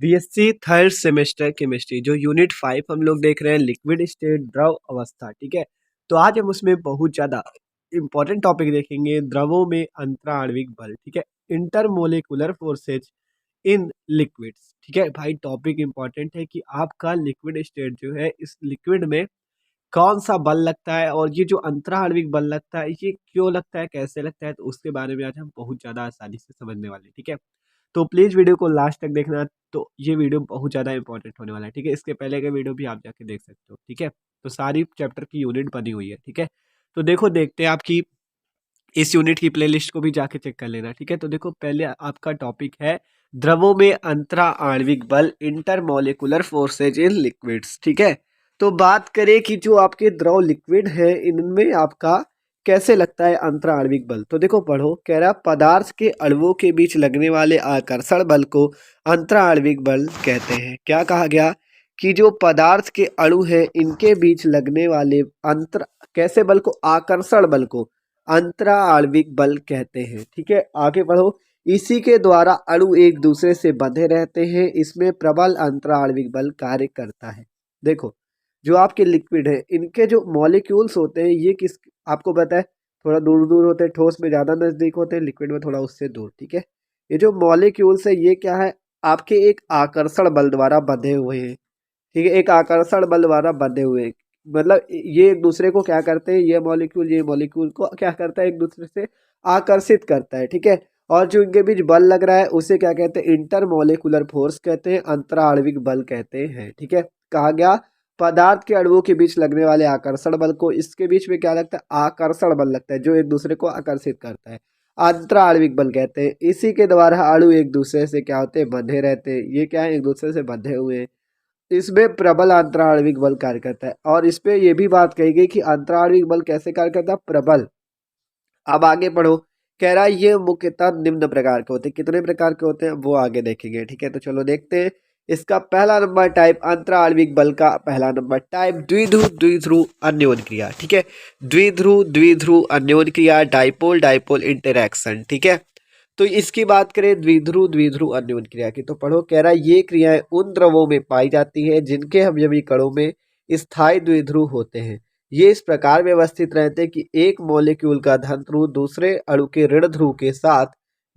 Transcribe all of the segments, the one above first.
BSc third semester chemistry जो unit 5 हम लोग देख रहे हैं लिक्विड स्टेट द्रव अवस्था। ठीक है, तो आज हम उसमें बहुत ज़्यादा इंपॉर्टेंट टॉपिक देखेंगे, द्रवों में अंतराण्विक बल। ठीक है, इंटरमोलिकुलर फोर्सेज इन लिक्विड्स। ठीक है भाई, टॉपिक इंपॉर्टेंट है कि आपका लिक्विड स्टेट जो है, इस लिक्विड में कौन सा बल लगता है और ये जो अंतराण्विक बल लगता है ये क्यों लगता है, कैसे लगता है, तो उसके बारे में आज हम बहुत ज़्यादा आसानी से समझने वाले हैं। ठीक है, तो प्लीज़ वीडियो को लास्ट तक देखना। तो ये वीडियो बहुत ज़्यादा इंपॉर्टेंट होने वाला है। ठीक है, इसके पहले का वीडियो भी आप जाके देख सकते हो। ठीक है, तो सारी चैप्टर की यूनिट बनी हुई है। ठीक है, तो देखो देखते हैं आपकी इस यूनिट की प्लेलिस्ट को भी जाके चेक कर लेना। ठीक है, तो देखो पहले आपका टॉपिक है द्रवों में अंतरा आणविक बल, इंटरमोलिकुलर फोर्सेज इन लिक्विड्स। ठीक है, तो बात करें कि जो आपके द्रव लिक्विड है इनमें आपका कैसे लगता है अंतरा आणविक बल, तो देखो पढ़ो। कह रहा पदार्थ के अणुओं के बीच लगने वाले आकर्षण बल को अंतरा आणविक बल कहते हैं। क्या कहा गया कि जो पदार्थ के अणु है इनके बीच लगने वाले अंतर कैसे बल को, आकर्षण बल को अंतरा आणविक बल कहते हैं। ठीक है, आगे बढ़ो। इसी के द्वारा अणु एक दूसरे से बंधे रहते हैं, इसमें प्रबल अंतरा आणविक बल कार्य करता है। देखो जो आपके लिक्विड है इनके जो मॉलिक्यूल्स होते हैं ये किस आपको पता है, थोड़ा दूर दूर होते हैं, ठोस में ज़्यादा नज़दीक होते हैं, लिक्विड में थोड़ा उससे दूर। ठीक है, ये जो मॉलिक्यूल्स है ये क्या है, आपके एक आकर्षण बल द्वारा बंधे हुए हैं। ठीक है, एक आकर्षण बल द्वारा बंधे हुए, मतलब ये एक दूसरे को क्या करते हैं, ये मॉलिक्यूल को क्या करता है, एक दूसरे से आकर्षित करता है। ठीक है, और जो इनके बीच बल लग रहा है उसे क्या कहते हैं, इंटरमोलिकुलर फोर्स कहते हैं, अंतराण्विक बल कहते हैं। ठीक है, कहा गया पदार्थ के अणुओं के बीच लगने वाले आकर्षण बल को, इसके बीच में क्या लगता है, आकर्षण बल लगता है जो एक दूसरे को आकर्षित करता है, अंतराण्विक बल कहते हैं। इसी के द्वारा अणु एक दूसरे से क्या होते हैं, बंधे रहते हैं। ये क्या है, एक दूसरे से बंधे हुए हैं। इसमें प्रबल अंतराण्विक बल कार्य करता है, और इस पे ये भी बात कही गई कि अंतराण्विक बल कैसे कार्य करता है, प्रबल। अब आगे पढ़ो। कह रहा है ये मुख्यतः निम्न प्रकार के होते हैं। कितने प्रकार के होते हैं वो आगे देखेंगे। ठीक है, तो चलो देखते हैं। इसका पहला नंबर टाइप अंतराण्विक बल का पहला नंबर टाइप द्विध्रुव द्विध्रुव अन्योन क्रिया। ठीक है, द्विध्रुव द्विध्रुव अन्योन क्रिया, डाइपोल डाइपोल इंटरैक्शन। ठीक है, तो इसकी बात करें द्विध्रुव द्विध्रुव अन्योन क्रिया की, तो पढ़ो। कह रहा है ये क्रियाएं उन द्रवों में पाई जाती है जिनके अवयवी कणों में स्थायी द्विध्रुव होते हैं। ये इस प्रकार व्यवस्थित रहते हैं कि एक मॉलिक्यूल का धन ध्रुव दूसरे अणु के ऋण ध्रुव के साथ,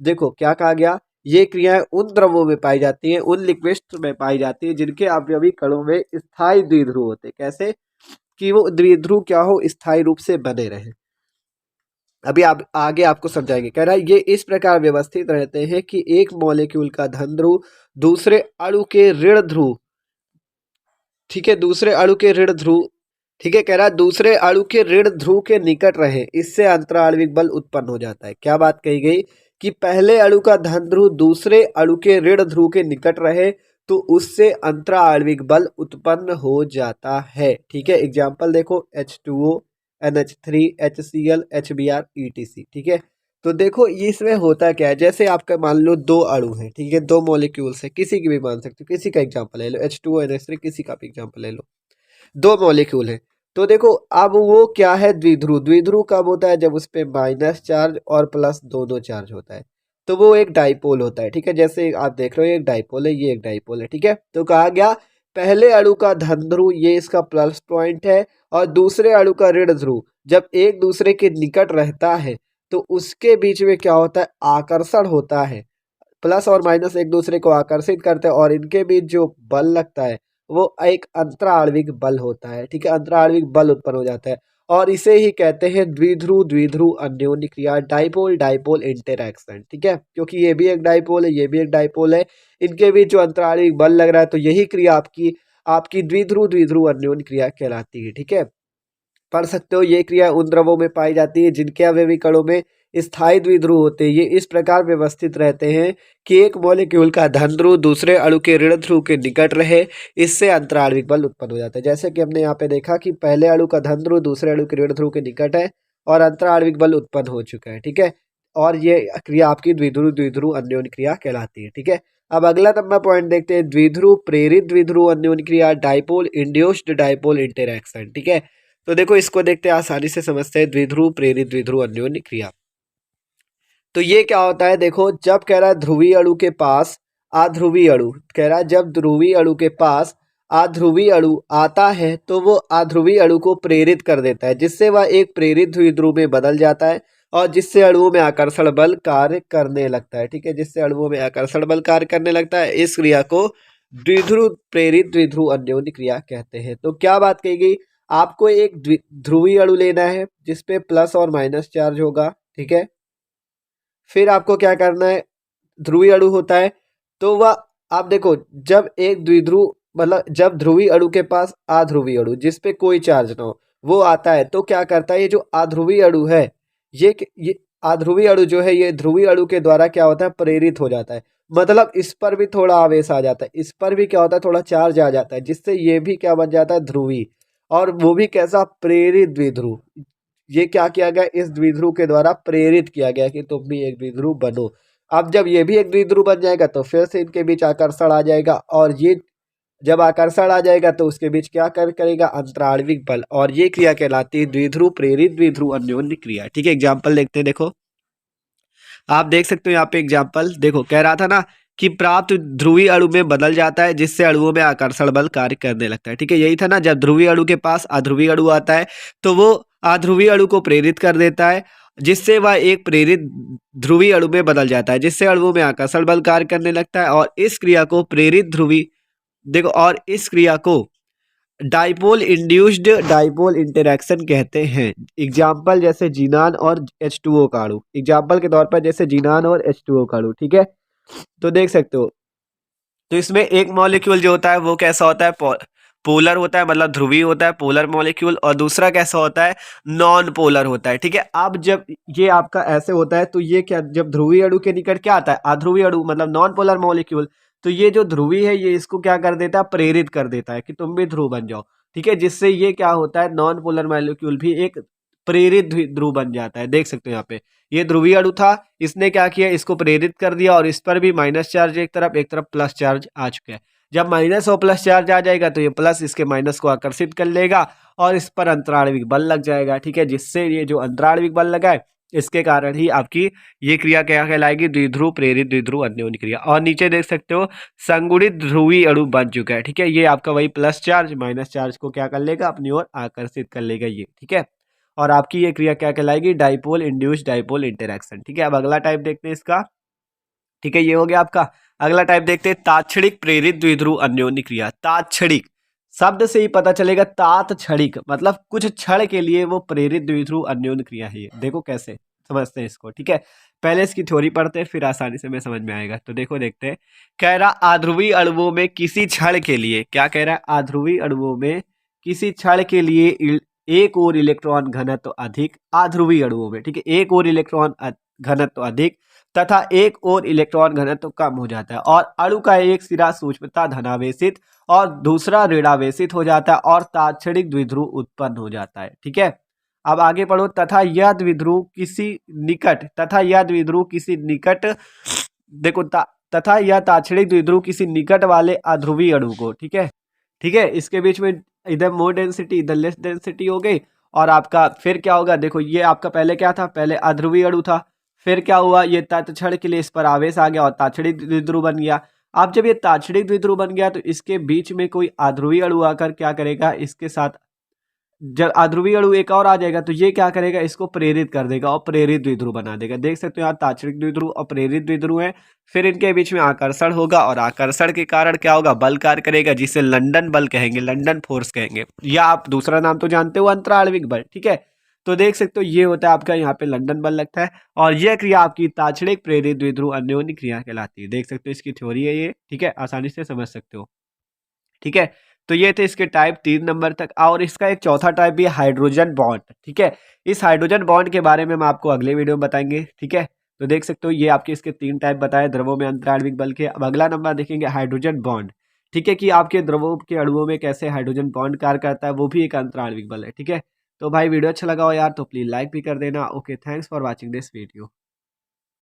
देखो क्या कहा गया, ये क्रियाएं उन द्रवों में पाई जाती हैं, उन लिक्विड्स में पाई जाती है जिनके अवयवी कणों में स्थायी द्विध्रुव होते हैं। कैसे कि वो द्विध्रुव क्या हो, स्थायी रूप से बने रहे। अभी आप आगे आपको समझाएंगे। कह रहा है ये इस प्रकार व्यवस्थित रहते हैं कि एक मॉलिक्यूल का धन ध्रुव दूसरे अणु के ऋण ध्रुव, ठीक है, दूसरे अणु के ऋण ध्रुव, ठीक है, कह रहा है दूसरे अणु के ऋण ध्रुव के निकट रहे, इससे अंतराण्विक बल उत्पन्न हो जाता है। क्या बात कही गई कि पहले अणु का धन ध्रुव दूसरे अणु के ऋण ध्रुव के निकट रहे तो उससे अंतराण्विक बल उत्पन्न हो जाता है। ठीक है, एग्जाम्पल देखो H2O, NH3, HCl, HBr, ETC। ठीक है, तो देखो ये इसमें होता क्या है, जैसे आपका मान लो दो अणु है, ठीक है, दो मॉलिक्यूल्स है, किसी की भी मान सकते हो, किसी का एग्जांपल ले लो, H2O, NH3, किसी का भी एग्जांपल ले लो, दो मॉलिक्यूल है। तो देखो अब वो क्या है, द्विध्रुव। द्विध्रुव कब होता है, जब उस पे माइनस चार्ज और प्लस दोनों चार्ज होता है, तो वो एक डाइपोल होता है। ठीक है, जैसे आप देख रहे हो एक डाइपोल है, ये एक डाइपोल है। ठीक है, तो कहा गया पहले अणु का धन ध्रुव, ये इसका प्लस पॉइंट है, और दूसरे अणु का ऋण ध्रुव जब एक दूसरे के निकट रहता है तो उसके बीच में क्या होता है, आकर्षण होता है। प्लस और माइनस एक दूसरे को आकर्षित करते हैं, और इनके बीच जो बल लगता है वो एक अंतराण्विक बल होता है। ठीक है, अंतराण्विक बल उत्पन्न हो जाता है, और इसे ही कहते हैं द्विध्रुव द्विध्रुव अन्योन्य क्रिया, डाइपोल डाइपोल इंटरैक्शन। ठीक है, क्योंकि ये भी एक डाइपोल है, ये भी एक डाइपोल है, इनके बीच जो अंतराण्विक बल लग रहा है, तो यही क्रिया आपकी आपकी द्विध्रुव द्विध्रुव अन्योन्य क्रिया कहलाती है। ठीक है, पढ़ सकते हो। ये क्रिया उन द्रवों में पाई जाती है जिनके अवयवी कणों में स्थायी द्विध्रुव होते हैं। ये इस प्रकार व्यवस्थित रहते हैं कि एक मॉलिक्यूल का धन ध्रुव दूसरे अणु के ऋण ध्रुव के निकट रहे, इससे अंतराण्विक बल उत्पन्न हो जाता है। जैसे कि हमने यहाँ पे देखा कि पहले अणु का धन ध्रुव दूसरे अणु के ऋण ध्रुव के निकट है और अंतराण्विक बल उत्पन्न हो चुका है। ठीक है, और ये क्रिया आपकी द्विध्रुव द्विध्रुव अन्योन्य क्रिया कहलाती है। ठीक है, अब अगला नंबर पॉइंट देखते हैं, द्विध्रुव प्रेरित द्विध्रुव अन्योन्य क्रिया, डाइपोल इंड्यूस्ड डाइपोल इंटरैक्शन। ठीक है, तो देखो इसको देखते हैं, आसानी से समझते हैं। द्विध्रुव प्रेरित द्विध्रुव अन्योन्य क्रिया, तो ये क्या होता है, देखो जब कह रहा है ध्रुवीय अणु के पास आध्रुवीय अणु, कह रहा है जब ध्रुवीय अणु के पास आध्रुवीय अणु आता है तो वो आध्रुवीय अणु को प्रेरित कर देता है, जिससे वह एक प्रेरित द्विध्रुव में बदल जाता है और जिससे अणुओं में आकर्षण बल कार्य करने लगता है। ठीक है, जिससे अणुओं में आकर्षण बल कार्य करने लगता है, इस क्रिया को द्विध्रुव प्रेरित द्विध्रुव अन्योन्य क्रिया कहते हैं। तो क्या बात कही गई, आपको एक ध्रुवीय अणु लेना है जिसपे प्लस और माइनस चार्ज होगा। ठीक है, फिर आपको क्या करना है, ध्रुवीय अणु होता है तो वह, आप देखो जब एक द्विध्रुव मतलब जब ध्रुवीय अणु के पास अध्रुवीय अणु जिस पे कोई चार्ज ना हो वो आता है तो क्या करता है, ये जो अध्रुवीय अणु है ये अध्रुवीय अणु जो है ये ध्रुवीय अणु के द्वारा क्या होता है, प्रेरित हो जाता है। मतलब इस पर भी थोड़ा आवेश आ जाता है, इस पर भी क्या होता है, थोड़ा चार्ज आ जाता है, जिससे ये भी क्या बन जाता है, ध्रुवी। और वो भी कैसा, प्रेरित द्विध्रुव। ये क्या किया गया, इस द्विध्रुव के द्वारा प्रेरित किया गया कि तुम भी एक द्विध्रुव बनो। अब जब ये भी एक द्विध्रुव बन जाएगा तो फिर से इनके बीच आकर्षण आ जाएगा, और ये जब आकर्षण आ जाएगा तो उसके बीच क्या करेगा, अंतराणविक बल, और ये क्रिया कहलाती है द्विध्रुव प्रेरित द्विध्रुव अन्योन्य क्रिया। ठीक है, एग्जाम्पल देखते हैं। देखो आप देख सकते हो यहाँ पे एग्जाम्पल, देखो कह रहा था ना कि प्राप्त ध्रुवीय अणु में बदल जाता है जिससे अणुओं में आकर्षण बल कार्य करने लगता है। ठीक है, यही था ना, जब ध्रुवीय अणु के पास अध्रुवीय अणु आता है तो वो अध्रुवीय अणु को प्रेरित कर देता है, जिससे वह एक प्रेरित ध्रुवीय अणु में बदल जाता है, जिससे अणुओं में आकर्षण बल कार्य करने लगता है, और इस क्रिया को प्रेरित ध्रुवी, देखो, और इस क्रिया को डाइपोल इंड्यूस्ड डाइपोल इंटरेक्शन कहते हैं। एग्जाम्पल जैसे जीनान और H2O का अणु, एग्जाम्पल के तौर पर जैसे जीनान और H2O का अणु। ठीक है, तो देख सकते हो, तो इसमें एक मॉलिक्यूल जो होता है वो कैसा होता है, पोलर होता है, मतलब ध्रुवीय होता है, पोलर मॉलिक्यूल, और दूसरा कैसा होता है, नॉन पोलर होता है। ठीक है, अब जब ये आपका ऐसे होता है तो ये क्या, जब ध्रुवीय अणु के निकट क्या आता है, अध्रुवीय अणु मतलब नॉन पोलर मॉलिक्यूल, तो ये जो ध्रुवीय है ये इसको क्या कर देता है, प्रेरित कर देता है कि तुम भी ध्रुव बन जाओ। ठीक है, जिससे ये क्या होता है, नॉन पोलर मॉलिक्यूल भी एक प्रेरित ध्रुव बन जाता है। देख सकते हो यहाँ पे ये ध्रुवीय अणु था, इसने क्या किया, इसको प्रेरित कर दिया, और इस पर भी माइनस चार्ज एक तरफ प्लस चार्ज आ चुका है। जब माइनस और प्लस चार्ज आ जाएगा तो ये प्लस इसके माइनस को आकर्षित कर लेगा और इस पर अंतराणविक बल लग जाएगा। ठीक है, जिससे ये जो अंतराणविक बल लगा है इसके कारण ही आपकी ये क्रिया क्या कहलाएगी, द्विध्रुव प्रेरित द्विध्रुव अन्योन्य क्रिया। और नीचे देख सकते हो संगुणित ध्रुवीय अणु बन चुका है। ठीक है, ये आपका वही प्लस चार्ज माइनस चार्ज को क्या कर लेगा, अपनी ओर आकर्षित कर लेगा ये। ठीक है, और आपकी ये क्रिया क्या कहलाएगी, डाइपोल इंड्यूस्ड डाइपोल इंटरेक्शन। ठीक है, अब अगला टाइप देखते हैं इसका। ठीक है, ये हो गया आपका। अगला टाइप देखते हैं तात्क्षणिक प्रेरित द्विध्रुव अन्योन्य क्रिया। तात्क्षणिक शब्द से ही पता चलेगा, तात क्षणिक मतलब कुछ क्षण के लिए वो प्रेरित द्विध्रुव अन्योन्य क्रिया है। ये देखो कैसे समझते हैं इसको। ठीक है, पहले इसकी थ्योरी पढ़ते हैं फिर आसानी से मैं समझ में आएगा। तो देखो देखते हैं, कह रहा आध्रुवीय अणुओं में किसी क्षण के लिए, क्या कह रहा है, आध्रुवीय अणुओं में किसी क्षण के लिए एक और इलेक्ट्रॉन घनत्व अधिक, आध्रुवीय अणुओं में, ठीक है, एक और इलेक्ट्रॉन घनत्व अधिक तथा एक और इलेक्ट्रॉन घनत्व कम हो जाता है, और अणु का एक सिरा सूक्ष्मता धनावेशित और दूसरा ऋणावेशित हो जाता है और तात्क्षणिक द्विध्रुव उत्पन्न हो जाता है। ठीक है, अब आगे पढ़ो, तथा यह द्विध्रुव किसी निकट, तथा यह द्विध्रुव किसी निकट, देखो तथा यह तात्क्षणिक द्विध्रुव किसी निकट वाले अध्रुवीय अणु को, ठीक है, ठीक है, इसके बीच में इधर मोर डेंसिटी इधर लेस डेंसिटी हो गई, और आपका फिर क्या होगा, देखो ये आपका पहले क्या था, पहले अध्रुवीय अणु था, फिर क्या हुआ, ये तत्क्षण के लिए इस पर आवेश आ गया और तात्क्षणिक द्विध्रुव बन गया। अब जब ये तात्क्षणिक द्विध्रुव बन गया तो इसके बीच में कोई अध्रुवीय अणु आकर क्या करेगा, इसके साथ जब अध्रुवीय अणु एक और आ जाएगा तो ये क्या करेगा, इसको प्रेरित कर देगा और प्रेरित द्विध्रुव बना देगा। देख सकते हो यहाँ तात्क्षणिक द्विध्रुव और प्रेरित द्विध्रुव है, फिर इनके बीच में आकर्षण होगा और आकर्षण के कारण क्या होगा, बल कार्य करेगा, जिसे लंदन बल कहेंगे, लंदन फोर्स कहेंगे, या आप दूसरा नाम तो जानते हो अंतराणविक बल। ठीक है, तो देख सकते हो ये होता है आपका यहाँ पे लंदन बल लगता है, और यह क्रिया आपकी तात्क्षणिक प्रेरित द्विध्रुव अन्योन्य क्रिया कहलाती है। देख सकते हो इसकी थ्योरी है ये। ठीक है, आसानी से समझ सकते हो। ठीक है, तो ये थे इसके टाइप 3 नंबर तक, और इसका एक चौथा टाइप भी है हाइड्रोजन बॉन्ड। ठीक है, इस हाइड्रोजन बॉन्ड के बारे में हम आपको अगले वीडियो में बताएंगे। ठीक है, तो देख सकते हो ये आपके इसके 3 टाइप बताए द्रवों में अंतराणविक बल के। अब अगला नंबर देखेंगे हाइड्रोजन बॉन्ड। ठीक है, कि आपके द्रवों के अणुओं में कैसे हाइड्रोजन बॉन्ड कार्य करता है, वो भी एक अंतराणविक बल है। ठीक है, तो भाई वीडियो अच्छा लगा हो यार तो प्लीज लाइक भी कर देना। Okay, thanks for watching this video.